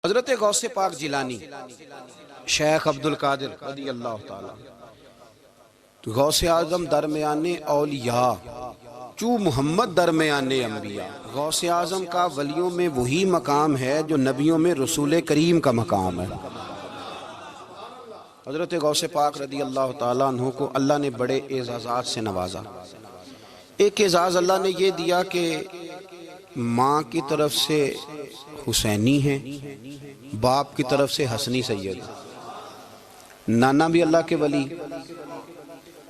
حضرت غوث پاک جیلانی شیخ عبدالقادر رضی اللہ تعالیٰ غوث اعظم درمیان اولیاء چو محمد درمیان انبیاء. غوث اعظم کا ولیوں میں وہی مقام ہے جو نبیوں میں رسول کریم کا مقام ہے. حضرت غوث پاک رضی اللہ تعالیٰ عنہ کو اللہ نے بڑے اعزازات سے نوازا. ایک اعزاز اللہ نے یہ دیا کہ ماں کی طرف سے حسینی ہیں، باپ کی طرف سے حسنی سید. نانا بھی اللہ کے ولی،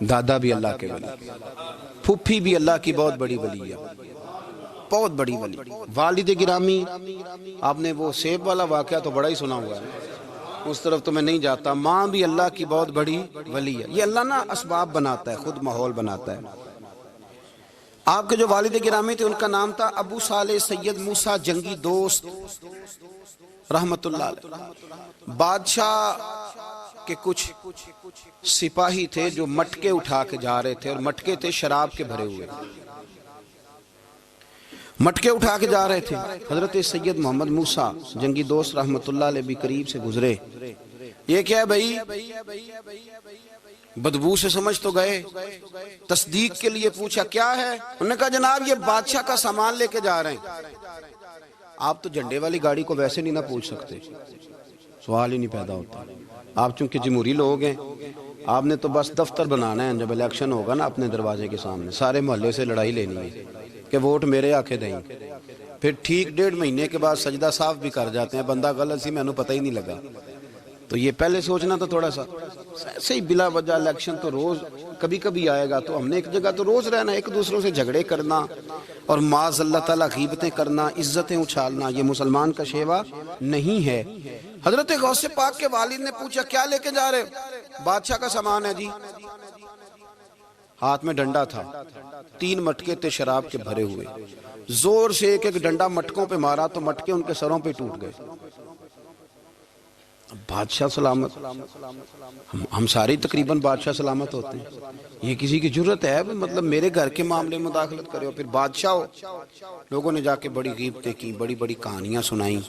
دادا بھی اللہ کے ولی، پھوپھی بھی اللہ کی بہت بڑی ولی ہے، بہت بڑی ولی. والد گرامی، آپ نے وہ سیب والا واقعہ تو بڑا ہی سنا ہوا ہے، اس طرف تو میں نہیں جاتا. ماں بھی اللہ کی بہت بڑی ولی ہے. یہ اللہ نا اسباب بناتا ہے، خود ماحول بناتا ہے. آپ کے جو والد گرامی تھے ان کا نام تھا ابو صالح سید موسیٰ جنگی دوست رحمت اللہ علیہ. بادشاہ کے کچھ سپاہی تھے جو مٹکے اٹھا کے جا رہے تھے، اور مٹکے تھے شراب کے بھرے ہوئے، مٹکے اٹھا کے جا رہے تھے. حضرت سید محمد موسیٰ جنگی دوست رحمت اللہ علیہ بھی قریب سے گزرے. یہ کیا ہے بھائی؟ بدبو سے سمجھ تو گئے. تصدیق کے لیے پوچھا کیا ہے؟ انہوں نے کہا جناب یہ بادشاہ کا سامان لے کے جا رہے ہیں. آپ تو جھنڈے والی گاڑی کو ویسے نہیں نہ پوچھ سکتے، سوال ہی نہیں پیدا ہوتا. آپ چونکہ جمہوری لوگ ہیں، آپ نے تو بس دفتر بنانا ہے. جب الیکشن ہوگا نا اپنے دروازے کے سامنے سارے محلے سے لڑائی لینی ہے کہ ووٹ میرے آکے دیں. پھر ٹھیک 1.5 مہینے کے بعد سجدہ صاف بھی کر جاتے ہیں، بندہ غلط سی میں نے پتہ ہی نہیں لگا. تو یہ پہلے سوچنا تو تھوڑا سا صحیح. بلا وجہ الیکشن تو روز کبھی کبھی آئے گا، تو ہم نے ایک جگہ تو روز رہنا، ایک دوسروں سے جھگڑے کرنا اور معاذ اللہ تعالیٰ غیبتیں کرنا، عزتیں اچھالنا، یہ مسلمان کا شیوا نہیں ہے. حضرت غوث پاک کے والد نے پوچھا کیا لے کے جا رہے ہو؟ بادشاہ کا سامان ہے جی. ہاتھ میں ڈنڈا تھا، 3 مٹکے تھے شراب کے بھرے ہوئے. زور سے ایک ایک ڈنڈا مٹکوں پہ مارا تو مٹکے ان کے سروں پہ ٹوٹ گئے. بادشاہ سلامت، ہم ساری تقریباً بادشاہ سلامت ہوتے ہیں. یہ کسی کی جرت ہے مطلب میرے گھر کے معاملے میں مداخلت کرے ہو، پھر بادشاہ ہو. لوگوں نے جا کے بڑی غیبتیں کی، بڑی بڑی کہانیاں سنائیں.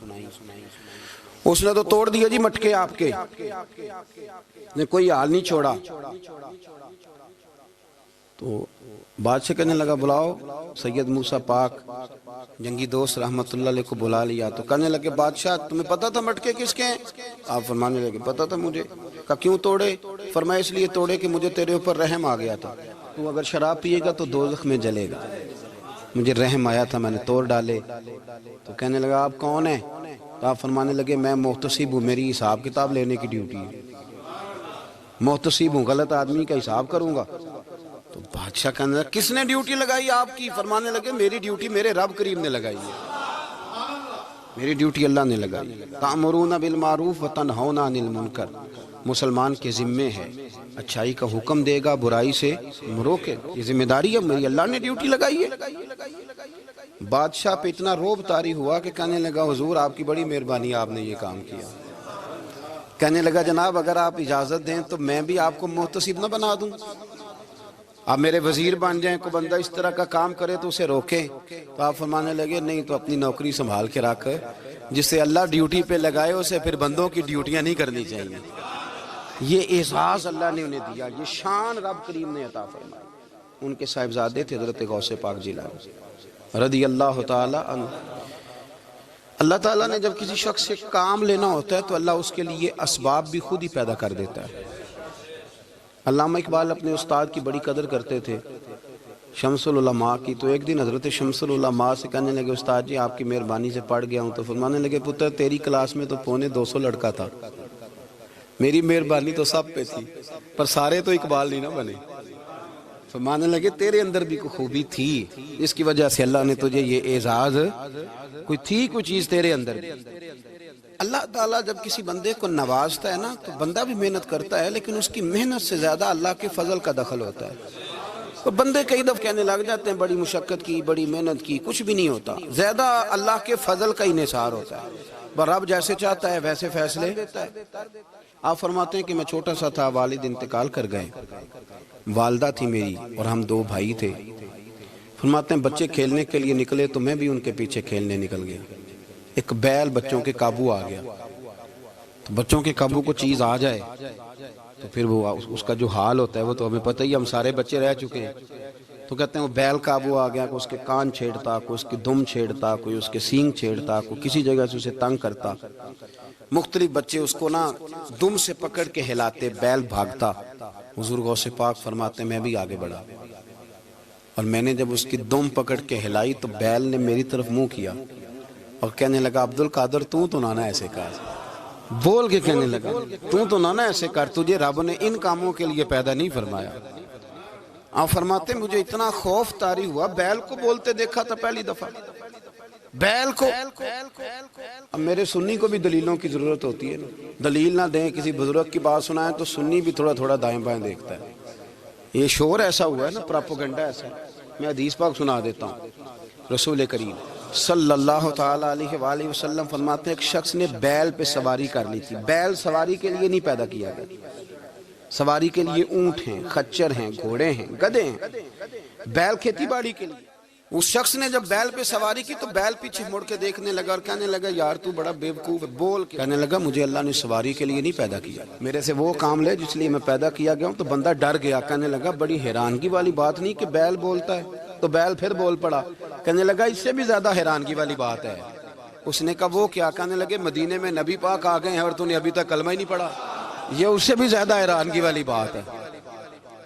اس نے تو توڑ دیا جی مٹکے آپ کے، نے کوئی حال نہیں چھوڑا. تو بادشاہ کہنے لگا بلاؤ سید موسیٰ پاک جنگی دوست رحمت اللہ علیہ کو بلا لیا. تو کہنے لگے بادشاہ تمہیں پتا تھا مٹکے کس کے ہیں؟ آپ فرمانے لگے پتا تھا مجھے. کہا کیوں توڑے؟ فرمایا اس لیے توڑے کہ مجھے تیرے اوپر رحم آ گیا تھا، تو اگر شراب پیے گا تو دوزخ میں جلے گا. مجھے رحم آیا تھا، میں نے توڑ ڈالے. تو کہنے لگا آپ کون ہیں؟ تو آپ فرمانے لگے میں محتسب ہوں، میری حساب کتاب لینے کی ڈیوٹی ہے. محتسب ہوں، غلط آدمی کا حساب کروں گا. تو بادشاہ کہنے لگا کس نے ڈیوٹی لگائی آپ کی؟ فرمانے لگے میری ڈیوٹی میرے رب کریم نے لگائی ہے، میری ڈیوٹی اللہ نے لگائی. تأمرون بالمعروف وتنہون عن المنکر، مسلمان کے ذمے ہے اچھائی کا حکم دے گا، برائی سے روکے. یہ ذمہ داری ہے میری، اللہ نے ڈیوٹی لگائی ہے. بادشاہ پہ اتنا روب طاری ہوا کہ کہنے لگا حضور آپ کی بڑی مہربانی، آپ نے یہ کام کیا. کہنے لگا جناب اگر آپ اجازت دیں تو میں بھی آپ کو محتسب نہ بنا دوں، آپ میرے وزیر بن جائیں. کوئی بندہ اس طرح کا کام کرے تو اسے روکیں. تو آپ فرمانے لگے نہیں، تو اپنی نوکری سنبھال کے رکھ، جسے اللہ ڈیوٹی پہ لگائے اسے پھر بندوں کی ڈیوٹیاں نہیں کرنی چاہیے. یہ اعزاز اللہ نے انہیں دیا، یہ شان رب کریم نے عطا فرمائی. ان کے صاحبزادے تھے حضرت غوث پاک جیلانی رضی اللہ تعالی عنہ. اللہ تعالیٰ نے جب کسی شخص سے کام لینا ہوتا ہے تو اللہ اس کے لیے اسباب بھی خود ہی پیدا کر دیتا ہے. علامہ اقبال اپنے استاد کی بڑی قدر کرتے تھے، شمس العلماء کی. تو ایک دن حضرت شمس العلماء سے کہنے لگے استاد جی آپ کی مہربانی سے پڑھ گیا ہوں. تو فرمانے لگے پتر تیری کلاس میں تو 250 لڑکا تھا، میری مہربانی تو سب پہ تھی، پر سارے تو اقبال نہیں نہ بنے. فرمانے لگے تیرے اندر بھی کوئی خوبی تھی، اس کی وجہ سے اللہ نے تجھے یہ اعزاز، کوئی تھی کوئی چیز تیرے اندر بھی. اللہ تعالیٰ جب کسی بندے کو نوازتا ہے نا تو بندہ بھی محنت کرتا ہے، لیکن اس کی محنت سے زیادہ اللہ کے فضل کا دخل ہوتا ہے. تو بندے کئی دفعہ کہنے لگ جاتے ہیں بڑی مشقت کی، بڑی محنت کی، کچھ بھی نہیں ہوتا. زیادہ اللہ کے فضل کا انحصار ہوتا ہے، رب جیسے چاہتا ہے ویسے فیصلے دیتا ہے. آپ فرماتے ہیں کہ میں چھوٹا سا تھا، والد انتقال کر گئے، والدہ تھی میری اور ہم 2 بھائی تھے. فرماتے ہیں بچے کھیلنے کے لیے نکلے تو میں بھی ان کے پیچھے کھیلنے نکل گیا. ایک بیل بچوں کے قابو آ گیا، تو بچوں کے قابو کو چیز آ جائے تو پھر وہ اس کا جو حال ہوتا ہے وہ تو ہمیں پتہ ہی، ہم سارے بچے رہ چکے ہیں۔ تو کہتے ہیں وہ بیل قابو آ گیا، کوئی اس کے کان چھیڑتا، کوئی اس کی دم چھیڑتا، کوئی اس کے سینگ چھیڑتا، کوئی کسی جگہ سے اسے تنگ کرتا، مختلف بچے اس کو نا دم سے پکڑ کے ہلاتے، بیل بھاگتا۔ حضور غوث پاک فرماتے ہیں میں بھی آگے بڑھا، اور میں نے جب اس کی دم پکڑ کے ہلائی تو بیل نے میری طرف منہ کیا اور کہنے لگا عبد القادر تو نہ ایسے کر، بول کے کہنے لگا تو نہ ایسے کر، تجھے رب نے ان کاموں کے لیے پیدا نہیں فرمایا۔ آپ فرماتے مجھے اتنا خوف طاری ہوا، بیل کو بولتے دیکھا تھا پہلی دفعہ، بیل کو۔ اب میرے سنی کو بھی دلیلوں کی ضرورت ہوتی ہے نا، دلیل نہ دیں، کسی بزرگ کی بات سنائیں تو سنی بھی تھوڑا تھوڑا دائیں بائیں دیکھتا ہے۔ یہ شور ایسا ہوا ہے نا، پراپوگنڈا ایسا ہے۔ میں حدیث پاک سنا دیتا ہوں۔ رسول کریم صلی اللہ تعالی علیہ وآلہ وسلم فرماتے ہیں ایک شخص نے بیل پہ سواری کر لی تھی۔ بیل سواری کے لیے نہیں پیدا کیا گیا، سواری کے لیے اونٹ ہیں، خچر ہیں، گھوڑے ہیں، گدھے ہیں، بیل کھیتی باڑی کے لیے۔ اس شخص نے جب بیل پہ سواری کی تو بیل پیچھے مڑ کے دیکھنے لگا اور کہنے لگا یار تو بڑا بیوقوف ہے، بول کے کہنے لگا مجھے اللہ نے سواری کے لیے نہیں پیدا کیا، میرے سے وہ کام لے جس لیے میں پیدا کیا گیا ہوں۔ تو بندہ ڈر گیا، کہنے لگا بڑی حیرانگی والی بات نہیں کہ بیل بولتا ہے، تو بیل پھر بول پڑا۔ کہنے لگا اس سے بھی زیادہ حیرانگی والی بات ہے۔ اس نے کہا وہ کیا؟ کہنے لگے مدینے میں نبی پاک آ گئے ہیں اور تو نے ابھی تک کلمہ ہی نہیں پڑھا، یہ اس سے بھی زیادہ حیرانگی والی بات ہے۔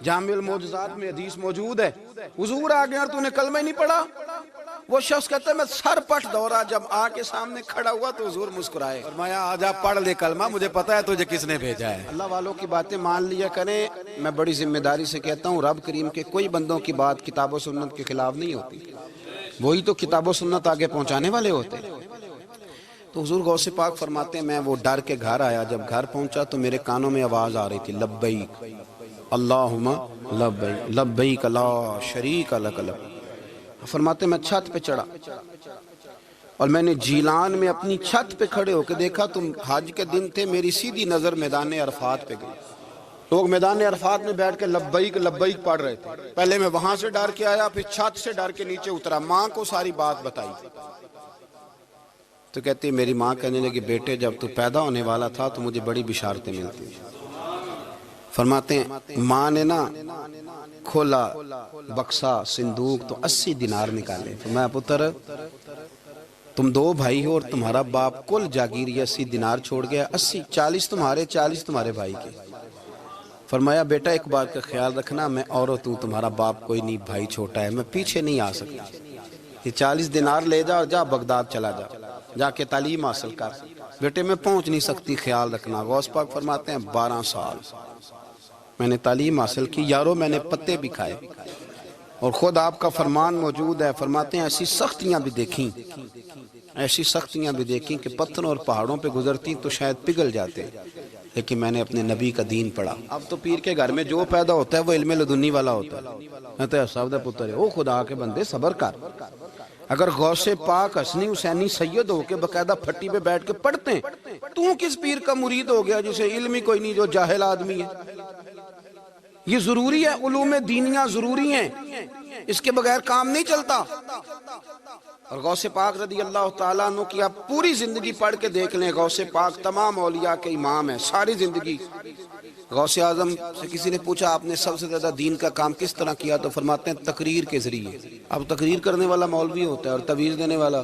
جامع المعجزات میں حدیث موجود ہے، حضور آ گئے اور تو نے کلمہ ہی نہیں پڑھا۔ وہ شخص کہتا ہے میں سر پٹ دورا، جب آ کے سامنے کھڑا ہوا تو حضور مسکرائے، فرمایا آجا پڑھ لے کلمہ، مجھے پتا ہے تجھے کس نے بھیجا ہے۔ اللہ والوں کی باتیں مان لیا کریں، میں بڑی ذمہ داری سے کہتا ہوں رب کریم کے کوئی بندوں کی بات کتاب و سنت کے خلاف نہیں ہوتی، وہی تو کتاب و سنت آگے پہنچانے والے ہوتے ہیں۔ تو حضور غوث پاک فرماتے ہیں میں وہ ڈر کے گھر آیا، جب گھر پہنچا تو میرے کانوں میں آواز آ رہی تھی لبیک اللہم لبیک لبیک لا شریک لک لبیک۔ فرماتے میں چھت پہ چڑھا اور میں نے جیلان میں اپنی چھت پہ کھڑے ہو کے دیکھا، تم حج کے دن تھے، میری سیدھی نظر میدان عرفات پہ گئی، لوگ میدان عرفات میں بیٹھ کے لبیک لبیک پڑھ رہے تھے۔ پہلے میں وہاں سے ڈر کے آیا، پھر چھت سے ڈر کے نیچے اترا، ماں کو ساری بات بتائی تو کہتی میری ماں کہنے لگی بیٹے جب تو پیدا ہونے والا تھا تو مجھے بڑی بشارتیں ملتی۔ فرماتے ہیں ماں نے نا کھولا بکسا صندوق تو 80 دینار نکالے، فرمایا پتر تم 2 بھائی ہو اور تمہارا باپ کل جاگیر 80 دینار چھوڑ گیا، 80 40 تمہارے 40 تمہارے بھائی کے۔ فرمایا بیٹا ایک بات کا خیال رکھنا، میں اور تمہارا باپ کوئی نہیں، بھائی چھوٹا ہے، میں پیچھے نہیں آ سکتا، یہ 40 دینار لے جا اور جا بغداد چلا جا کے تعلیم حاصل کر، بیٹے میں پہنچ نہیں سکتی، خیال رکھنا۔ غوث پاک فرماتے ہیں 12 سال میں نے تعلیم حاصل کی یارو، میں نے پتے بھی کھائے، اور خود آپ کا فرمان موجود ہے، فرماتے ہیں ایسی سختیاں بھی دیکھیں، ایسی سختیاں بھی دیکھیں کہ پتھروں اور پہاڑوں پہ گزرتی تو شاید پگھل جاتے، لیکن میں نے اپنے نبی کا دین پڑھا۔ اب تو پیر کے گھر میں جو پیدا ہوتا ہے وہ علم لدنی والا ہوتا ہے، کہتے ہیں صاحب دا پتر ہے، او خدا کے بندے صبر کر۔ اگر غوث پاک حسنی حسینی سید ہو کے باقاعدہ پھٹی پہ بیٹھ کے پڑھتے ہیں، تو کس پیر کا مرید ہو گیا جسے علم ہی کوئی نہیں، جو جاہل آدمی ہے؟ یہ ضروری ہے، علوم دینیاں ضروری ہیں، اس کے بغیر کام نہیں چلتا۔ اور غوث پاک رضی اللہ تعالیٰ عنہ کی آپ پوری زندگی پڑھ کے دیکھ لیں، غوث پاک تمام اولیاء کے امام ہیں، ساری زندگی۔ غوث اعظم سے کسی نے پوچھا آپ نے سب سے زیادہ دین کا کام کس طرح کیا، تو فرماتے ہیں تقریر کے ذریعے۔ اب تقریر کرنے والا مولوی ہوتا ہے اور تویز دینے والا،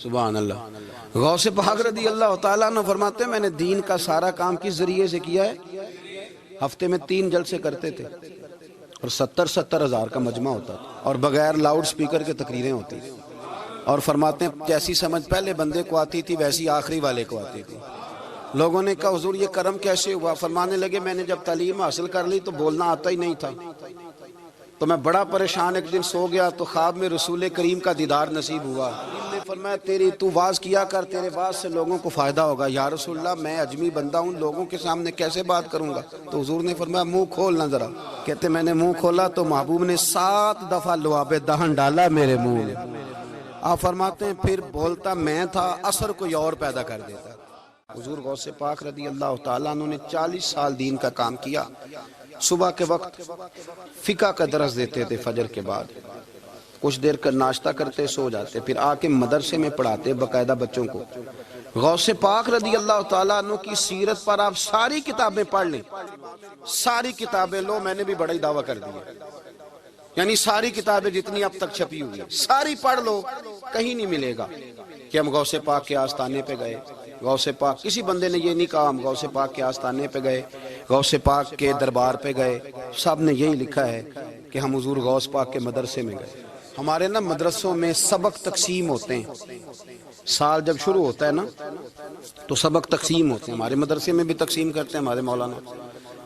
سبحان اللہ۔ غوث پاک رضی اللہ تعالیٰ عنہ فرماتے ہیں میں نے دین کا سارا کام کس ذریعے سے کیا ہے، ہفتے میں 3 جلسے کرتے تھے اور 70 ہزار کا مجمع ہوتا تھا، اور بغیر لاؤڈ سپیکر کے تقریریں ہوتی، اور فرماتے ہیں جیسی سمجھ پہلے بندے کو آتی تھی ویسی آخری والے کو آتی تھی۔ لوگوں نے کہا حضور یہ کرم کیسے ہوا؟ فرمانے لگے میں نے جب تعلیم حاصل کر لی تو بولنا آتا ہی نہیں تھا، تو میں بڑا پریشان، ایک دن سو گیا تو خواب میں رسول کریم کا دیدار نصیب ہوا۔ نے فرمایا تو واز کیا کر، تیرے واز سے لوگوں کو فائدہ ہوگا۔ یا رسول اللہ میں اجمی بندہ ہوں، لوگوں کے سامنے کیسے بات کروں گا؟ تو حضور نے فرمایا منہ کھولنا ذرا۔ کہتے میں نے منہ کھولا تو محبوب نے 7 دفعہ لعاب دہن ڈالا میرے منہ میں۔ آپ فرماتے ہیں پھر بولتا میں تھا، اثر کوئی اور پیدا کر دیتا۔ حضور غوث پاک رضی اللہ تعالیٰ عنہ نے 40 سال دین کا کام کیا۔ صبح کے وقت فقہ کا درس دیتے تھے فجر کے بعد، کچھ دیر کا ناشتہ کرتے سو جاتے، پھر آ کے مدرسے میں پڑھاتے باقاعدہ بچوں کو۔ غوث پاک رضی اللہ تعالیٰ عنہ کی سیرت پر آپ ساری کتابیں پڑھ لیں، ساری کتابیں لو، میں نے بھی بڑا ہی دعویٰ کر دیا، یعنی ساری کتابیں جتنی اب تک چھپی ہوئی ہیں ساری پڑھ لو، کہیں نہیں ملے گا کہ ہم غوث پاک کے آستانے پہ گئے۔ غوث پاک کسی بندے نے یہ نہیں کہا ہم غوث پاک کے آستانے پہ گئے، غوث پاک کے دربار پہ گئے، سب نے یہی لکھا ہے کہ ہم حضور غوث پاک کے مدرسے میں گئے۔ ہمارے نا مدرسوں میں سبق تقسیم ہوتے ہیں، سال جب شروع ہوتا ہے نا تو سبق تقسیم ہوتے ہیں، ہمارے مدرسے میں بھی تقسیم کرتے ہیں ہمارے مولانا۔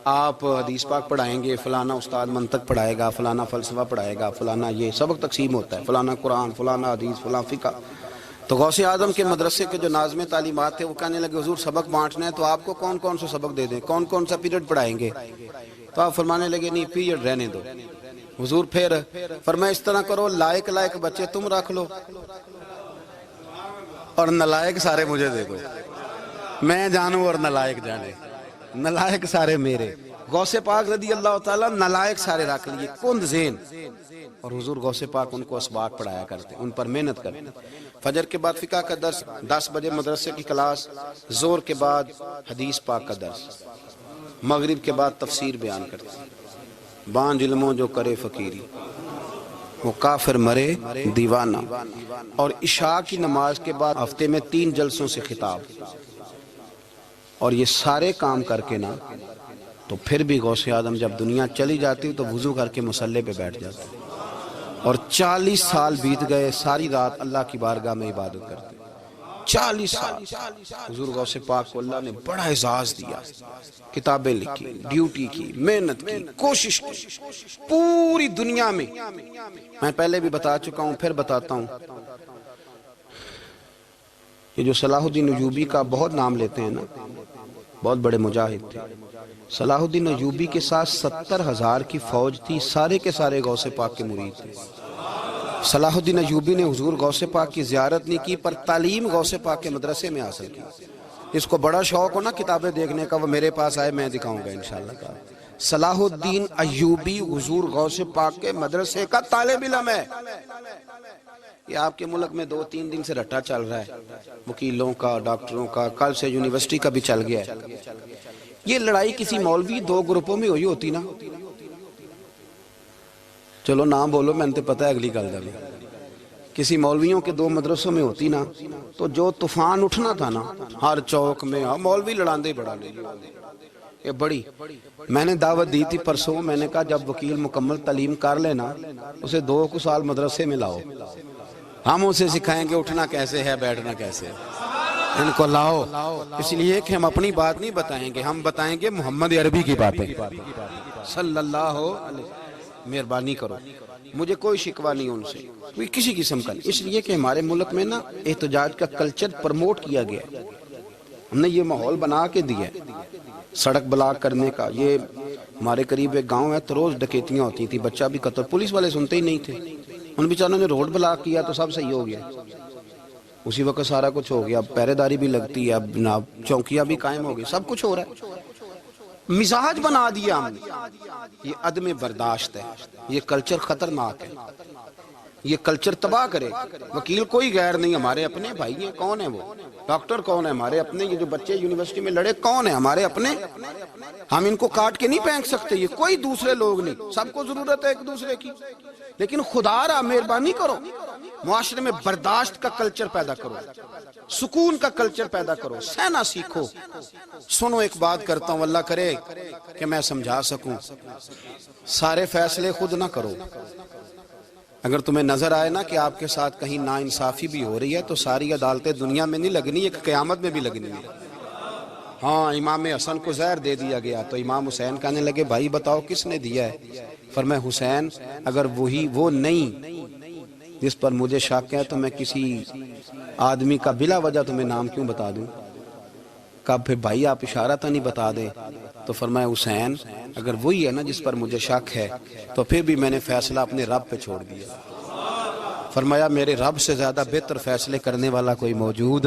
آپ حدیث پاک پڑھائیں گے، فلانا استاد منطق پڑھائے گا، فلانا فلسفہ پڑھائے گا، فلانا یہ سبق تقسیم ہوتا ہے، فلانا قرآن، فلانا حدیث، فلاں فقہ۔ تو غوث اعظم کے مدرسے کے جو ناظم تعلیمات تھے وہ کہنے لگے حضور سبق بانٹنا ہے تو آپ کو کون کون سے سبق دے دیں، کون کون سا پیریڈ پڑھائیں گے؟ تو آپ فرمانے لگے نہیں پیریڈ رہنے دو۔ حضور پھر فرمایا اس طرح کرو، لائق بچے تم رکھ لو اور نالائق سارے مجھے دے دو، میں جانوں اور نالائق جانے، نالائق سارے میرے۔ غوث پاک رضی اللہ تعالیٰ نالائق سارے رکھ لیے، کند ذہن، اور حضور غوث پاک ان کو اسباق پڑھایا کرتے، ان پر محنت کرتے۔ فجر کے بعد فقہ کا درس، 10 بجے مدرسے کی کلاس، زور کے بعد حدیث پاک کا درس، مغرب کے بعد تفسیر بیان کرتے۔ بانج علموں جو کرے فقیری وہ کافر مرے دیوانہ، اور عشاء کی نماز کے بعد ہفتے میں 3 جلسوں سے خطاب، اور یہ سارے کام کر کے نا تو پھر بھی غوث اعظم جب دنیا چلی جاتی تو وضو کر کے مصلی پہ بیٹھ جاتے، اور 40 سال بیت گئے، ساری رات اللہ کی بارگاہ میں عبادت کرتے، 40 سال۔ حضور غوث پاک کو اللہ نے بڑا اعزاز دیا، کتابیں لکھی، ڈیوٹی کی، محنت کی، کوشش کی پوری دنیا میں۔ میں پہلے بھی بتا چکا ہوں، پھر بتاتا ہوں، یہ جو صلاح الدین ایوبی کا بہت نام لیتے ہیں نا، بہت بڑے مجاہد تھے۔ صلاح الدین ایوبی کے ساتھ 70,000 کی فوج تھی، سارے کے سارے غوث پاک کے مرید تھے۔ صلاح الدین ایوبی نے حضور غوث پاک کی زیارت نہیں کی، پر تعلیم غوث پاک کے مدرسے میں حاصل کی۔ اس کو بڑا شوق ہو نا کتابیں دیکھنے کا، وہ میرے پاس آئے، میں دکھاؤں گا انشاءاللہ تعالی۔ صلاح الدین ایوبی حضور غوث پاک کے مدرسے کا طالب علم ہے۔ یہ آپ کے ملک میں 2-3 دن سے رٹا چل رہا ہے، وکیلوں کا، ڈاکٹروں کا، کل سے یونیورسٹی کا بھی چل گیا ہے۔ یہ لڑائی کسی مولوی 2 گروپوں میں ہوئی ہوتی نا، چلو نام بولو، میں نے پتہ ہے اگلی گل دا بھی، کسی مولویوں کے 2 مدرسوں میں ہوتی نا تو جو طوفان اٹھنا تھا نا ہر چوک میں، مولوی لڑاندے بڑا لے یہ بڑی۔ میں نے دعوت دی تھی پرسوں، میں نے کہا جب وکیل مکمل تعلیم کر لینا اسے 2 سال مدرسے میں لاؤ، ہم اسے سکھائیں گے اٹھنا کیسے ہے، بیٹھنا کیسے ہے، ان کو لاؤ، اس لیے کہ ہم اپنی بات نہیں بتائیں گے، ہم بتائیں گے محمد عربی کی باتیں صلی اللہ علیہ۔ مہربانی کرو، مجھے کوئی شکوہ نہیں ان سے، کوئی کسی قسم کا نہیں، اس لیے کہ ہمارے ملک میں نا احتجاج کا کلچر پرموٹ کیا گیا، ہم نے یہ ماحول بنا کے دیا ہے سڑک بلاک کرنے کا۔ یہ ہمارے قریب ایک گاؤں ہے تو روز ڈکیتیاں ہوتی تھی، بچہ بھی قتل، پولیس والے سنتے ہی نہیں تھے، ان بیچاروں نے روڈ بلاک کیا تو سب صحیح ہو گیا، اسی وقت سارا کچھ ہو گیا، اب پہرے داری بھی لگتی ہے، اب جناب چوکیاں بھی قائم ہو گئی، سب کچھ ہو رہا ہے۔ مزاج بنا دیا ہم نے، یہ عدم برداشت ہے، یہ کلچر خطرناک ہے، یہ کلچر تباہ کرے۔ وکیل کوئی غیر نہیں، ہمارے اپنے بھائی ہیں، کون ہیں وہ؟ ڈاکٹر کون ہے؟ ہمارے اپنے۔ یہ جو بچے یونیورسٹی میں لڑے کون ہیں؟ ہمارے اپنے۔ ہم ان کو کاٹ کے نہیں پھینک سکتے، یہ کوئی دوسرے لوگ نہیں، سب کو ضرورت ہے ایک دوسرے کی، لیکن خدا را مہربانی کرو، معاشرے میں برداشت کا کلچر پیدا کرو، سکون کا کلچر پیدا کرو، سہنا سیکھو۔ سنو ایک بات کرتا ہوں، اللہ کرے کہ میں سمجھا سکوں، سارے فیصلے خود نہ کرو۔ اگر تمہیں نظر آئے نا کہ آپ کے ساتھ کہیں ناانصافی بھی ہو رہی ہے تو ساری عدالتیں دنیا میں نہیں لگنی، ایک قیامت میں بھی لگنی ہے۔ ہاں امام حسن کو زہر دے دیا گیا تو امام حسین کہنے لگے بھائی بتاؤ کس نے دیا ہے؟ فرمایا حسین اگر وہی وہ نہیں جس پر مجھے شک ہے تو میں کسی آدمی کا بلا وجہ تمہیں نام کیوں بتا دوں؟ کہا پھر بھائی آپ اشارہ تو نہیں بتا دیں؟ تو فرمایا حسین اگر وہی ہے نا جس پر مجھے شک ہے تو پھر بھی میں نے فیصلہ اپنے رب پہ چھوڑ دیا۔ فرمایا میرے رب سے زیادہ بہتر فیصلے کرنے والا کوئی موجود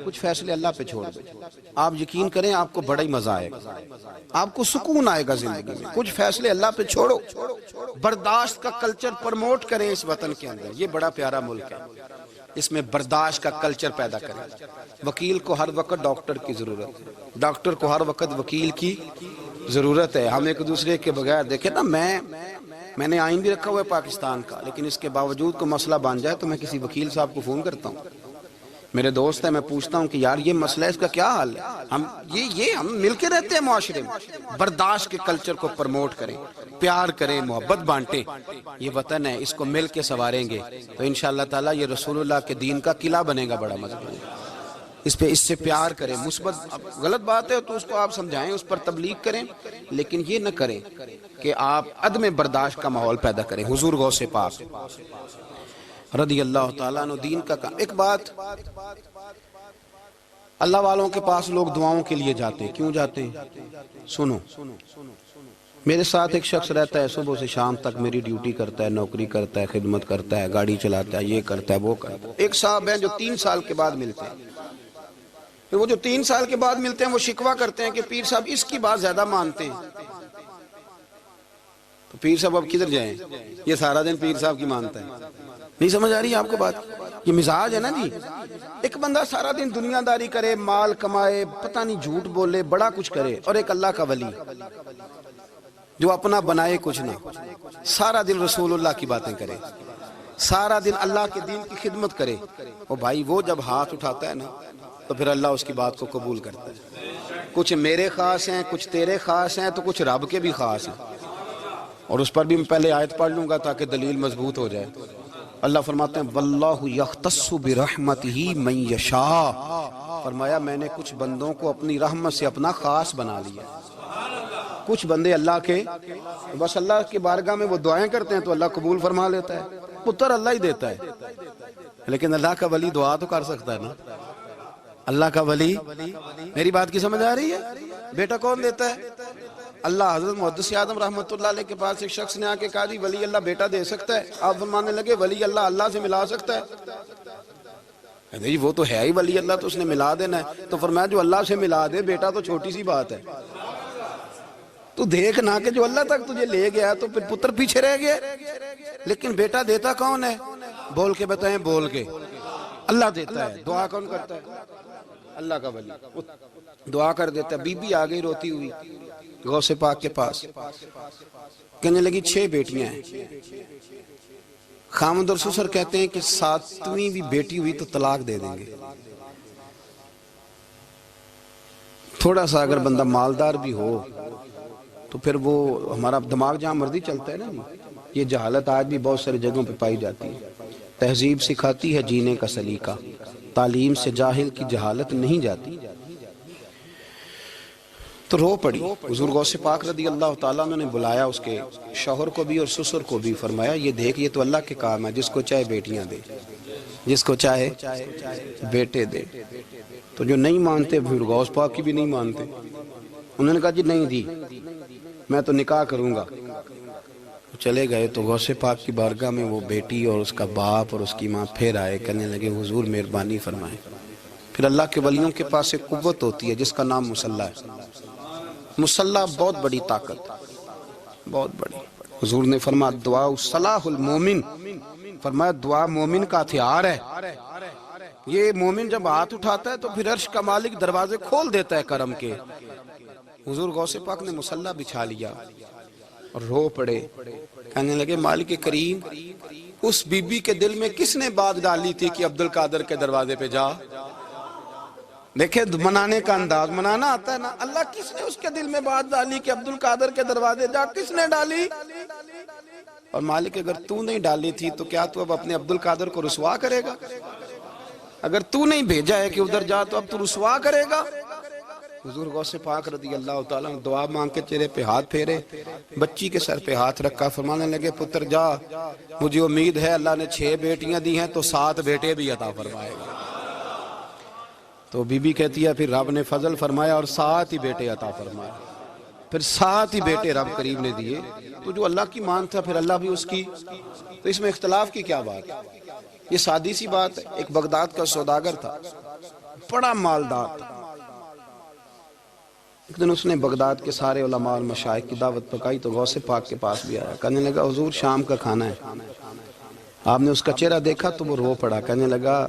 کچھ فیصلے اللہ پہ چھوڑ دیں. آپ یقین کریں آپ کو بڑا ہی مزہ آئے گا, آپ کو سکون آئے گا زندگی میں. کچھ فیصلے اللہ پہ چھوڑو, برداشت کا کلچر پرموٹ کریں اس وطن کے اندر. یہ بڑا پیارا ملک ہے, اس میں برداشت کا کلچر پیدا کریں. وکیل کو ہر وقت ڈاکٹر کی ضرورت ہے, ڈاکٹر کو ہر وقت وکیل کی ضرورت ہے. ہم ایک دوسرے کے بغیر دیکھیں نا, میں نے آئین بھی رکھا ہوا ہے پاکستان کا, لیکن اس کے باوجود کوئی مسئلہ بن جائے تو میں کسی وکیل صاحب کو فون کرتا ہوں. میرے دوست ہیں, میں پوچھتا ہوں کہ یار یہ مسئلہ ہے, اس کا کیا حل ہے. ہم مل کے رہتے ہیں معاشرے میں. برداشت کے کلچر کو پرموٹ کریں, پیار کریں, محبت بانٹیں. یہ وطن ہے, اس کو مل کے سنواریں گے تو انشاءاللہ تعالیٰ یہ رسول اللہ کے دین کا قلعہ بنے گا بڑا مضبوط. اس سے پیار کریں. مثبت غلط بات ہے تو اس کو آپ سمجھائیں, اس پر تبلیغ کریں, لیکن یہ نہ کریں کہ آپ عدم برداشت کا ماحول پیدا کریں. حضور غوث پاک رضی اللہ تعالیٰ عنہ دین کا کام. ایک بات, اللہ والوں کے پاس لوگ دعاؤں کے لیے جاتے ہیں. کیوں جاتے ہیں؟ سنو, میرے ساتھ ایک شخص رہتا ہے, صبح سے شام تک میری ڈیوٹی کرتا ہے, نوکری کرتا ہے, خدمت کرتا ہے, گاڑی چلاتا ہے, یہ کرتا ہے, وہ کرتا ہے. ایک صاحب ہیں جو 3 سال کے بعد ملتے ہیں. پھر وہ جو 3 سال کے بعد ملتے ہیں وہ شکوہ کرتے ہیں کہ پیر صاحب اس کی بات زیادہ مانتے ہیں. تو پیر صاحب اب کدھر جائیں, یہ سارا دن پیر صاحب کی مانتا ہے. نہیں سمجھ آ رہی ہے آپ کو بات؟ یہ مزاج ہے نا جی. ایک بندہ سارا دن دنیا داری کرے, مال کمائے, پتہ نہیں جھوٹ بولے, بڑا کچھ کرے, اور ایک اللہ کا ولی جو اپنا بنائے کچھ نہ, سارا دن رسول اللہ کی باتیں کرے, سارا دن اللہ کے دین کی خدمت کرے. اور بھائی وہ جب ہاتھ اٹھاتا ہے نا تو پھر اللہ اس کی بات کو قبول کرتا ہے. کچھ میرے خاص ہیں, کچھ تیرے خاص ہیں, تو کچھ رب کے بھی خاص ہیں. اور اس پر بھی میں پہلے آیت پڑھ لوں گا تاکہ دلیل مضبوط ہو جائے. اللہ فرماتے ہیں واللہ یختص برحمتہ من یشاء, فرمایا میں نے کچھ بندوں کو اپنی رحمت سے اپنا خاص بنا لیا. کچھ بندے اللہ کے بس اللہ کی بارگاہ میں وہ دعائیں کرتے ہیں تو اللہ قبول فرما لیتا ہے. پتر اللہ ہی دیتا ہے, لیکن اللہ کا ولی دعا تو کر سکتا ہے نا. اللہ کا ولی, میری بات کی سمجھ آ رہی ہے؟ بیٹا کون دیتا ہے؟ اللہ. حضرت محدث اعظم رحمۃ اللہ علیہ کے پاس ایک شخص نے آ کے کہا جی ولی اللہ بیٹا دے سکتا ہے؟ آپ فرمانے لگے ولی اللہ اللہ سے ملا سکتا ہے؟ جی وہ تو ہے ہی ولی اللہ, تو اس نے ملا دینا ہے. تو فرمایا جو اللہ سے ملا دے بیٹا تو چھوٹی سی بات ہے. تو دیکھ نہ کہ جو اللہ تک تجھے لے گیا تو پھر پتر پیچھے رہ گیا. لیکن بیٹا دیتا کون ہے؟ بول کے بتائیں, بول کے. اللہ دیتا ہے. دعا کون کرتا ہے؟ اللہ کا ولی دعا کر دیتا ہے. بی بی آ گئی روتی ہوئی غوث پاک کے پاس, کہنے لگی 6 بیٹیاں ہیں. خامد اور سسر کہتے ہیں کہ 7ویں بھی بیٹی ہوئی تو طلاق دے دیں گے. تھوڑا سا اگر بندہ مالدار بھی ہو تو پھر وہ ہمارا دماغ جہاں مرضی چلتا ہے نا. یہ جہالت آج بھی بہت ساری جگہوں پہ پائی جاتی ہے. تہذیب سکھاتی ہے جینے کا سلیقہ, تعلیم سے جاہل کی جہالت نہیں جاتی. تو رو پڑی. حضور غوث پاک رضی اللہ تعالیٰ عنہ نے بلایا اس کے شوہر کو بھی اور سسر کو بھی. فرمایا یہ دیکھ, یہ تو اللہ کے کام ہے, جس کو چاہے بیٹیاں دے, جس کو چاہے بیٹے دے. تو جو نہیں مانتے پھر غوث پاک کی بھی نہیں مانتے. انہوں نے کہا جی نہیں دی, میں تو نکاح کروں گا. چلے گئے تو غوث پاک کی بارگاہ میں وہ بیٹی اور اس کا باپ اور اس کی ماں پھر آئے, کہنے لگے حضور مہربانی فرمائیں. پھر اللہ کے ولیوں کے پاس ایک قوت ہوتی ہے جس کا نام مصلی ہے. مصلی بہت بڑی طاقت, بہت بڑی. حضور نے فرمایا دعا صلاح المومن, فرمایا دعا مومن کا ہتھیار ہے. یہ مومن جب ہاتھ اٹھاتا ہے تو پھر عرش کا مالک دروازے کھول دیتا ہے کرم کے. حضور غوث پاک نے مصلی بچھا لیا اور رو پڑے, کہنے لگے مالک کریم اس بی بی کے دل میں کس نے بات ڈالی تھی کہ عبد القادر کے دروازے پہ جا. دیکھیں منانے کا انداز, منانا آتا ہے نا. اللہ کس نے اس کے دل میں بات ڈالی کہ عبد القادر کے دروازے جا, کس نے ڈالی؟ اور مالک اگر تو نہیں ڈالی تھی تو کیا تو اب اپنے عبد القادر کو رسوا کرے گا؟ اگر تو نہیں بھیجا ہے کہ ادھر جا تو اب تو رسوا کرے گا؟ حضور غوث پاک رضی اللہ تعالیٰ دعا مانگ کے چہرے پہ ہاتھ پھیرے, بچی کے سر پہ ہاتھ رکھا, فرمانے لگے پتر جا, مجھے امید ہے اللہ نے 6 بیٹیاں دی ہیں تو 7 بیٹے بھی عطا فرمائے گا. تو بی بی کہتی ہے پھر رب نے فضل فرمایا اور 7 ہی بیٹے عطا فرمائے. پھر 7 ہی بیٹے رب کریم نے دیے. تو جو اللہ کی مان تھا پھر اللہ بھی اس کی. تو اس میں اختلاف کی کیا بات ہے؟ یہ سادی سی بات ہے. ایک بغداد کا سوداگر تھا, بڑا مالدار تھا. ایک دن اس نے بغداد کے سارے علماء اور مشائخ کی دعوت پکائی تو غوث پاک کے پاس بھی آیا. کہنے لگا حضور شام کا کھانا ہے. آپ نے اس کا چہرہ دیکھا تو وہ رو پڑا. کہنے لگا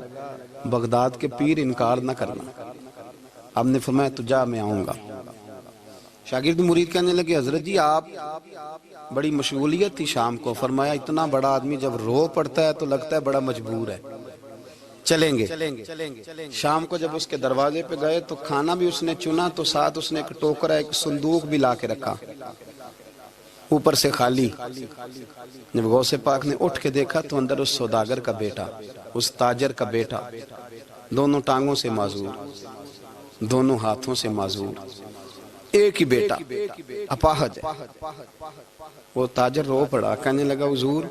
بغداد کے پیر انکار نہ کرنا. آپ نے فرمایا تو جا میں آؤں گا. شاگرد مرید کہنے لگے حضرت جی آپ بڑی مشغولیت تھی شام کو. فرمایا اتنا بڑا آدمی جب رو پڑتا ہے تو لگتا ہے بڑا مجبور ہے, چلیں گے. شام کو جب اس کے دروازے پہ گئے تو کھانا بھی اس نے چنا تو ساتھ اس نے ایک ٹوکرا ایک صندوق بھی لا کے رکھا, اوپر سے خالی. جب غوث پاک نے اٹھ کے دیکھا تو اندر اس سوداگر کا بیٹا, اس تاجر کا بیٹا, دونوں ٹانگوں سے معذور, دونوں ہاتھوں سے معذور, ایک ہی بیٹا اپاہج ہے. وہ تاجر رو پڑا. کہنے لگا حضور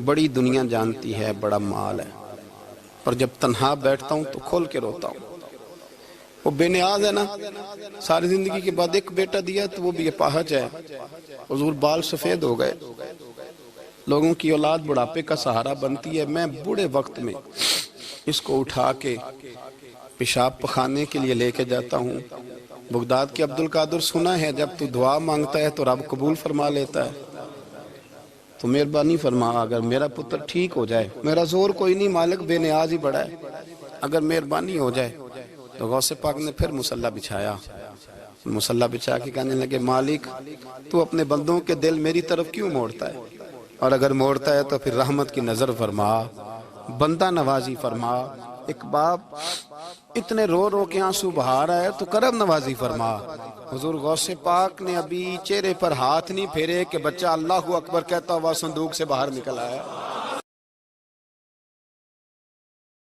بڑی دنیا جانتی ہے بڑا مال ہے, اور جب تنہا بیٹھتا ہوں تو کھول کے روتا ہوں. وہ بے نیاز ہے نا, ساری زندگی کے بعد ایک بیٹا دیا تو وہ بھی اپاہج ہے. حضور بال سفید ہو گئے. لوگوں کی اولاد بڑھاپے کا سہارا بنتی ہے. میں بوڑھے وقت میں اس کو اٹھا کے پیشاب پخانے کے لیے لے کے جاتا ہوں. بغداد کے عبد القادر سنا ہے جب تو دعا مانگتا ہے تو رب قبول فرما لیتا ہے. تو مہربانی فرما اگر میرا پتر ٹھیک ہو جائے, میرا زور کوئی نہیں مالک, بے نیاز ہی بڑا ہے, اگر مہربانی ہو جائے. تو غوث پاک نے پھر مصلی بچھایا. مصلی بچھا کے کہنے لگے مالک تو اپنے بندوں کے دل میری طرف کیوں موڑتا ہے, اور اگر موڑتا ہے تو پھر رحمت کی نظر فرما, بندہ نوازی فرما. ایک باپ اتنے رو رو کے آنسو بہا رہا ہے تو کرم نوازی فرما. حضور غوث پاک نے ابھی چہرے پر ہاتھ نہیں پھیرے کہ بچہ اللہ اکبر کہتا ہوا صندوق سے باہر نکل آیا.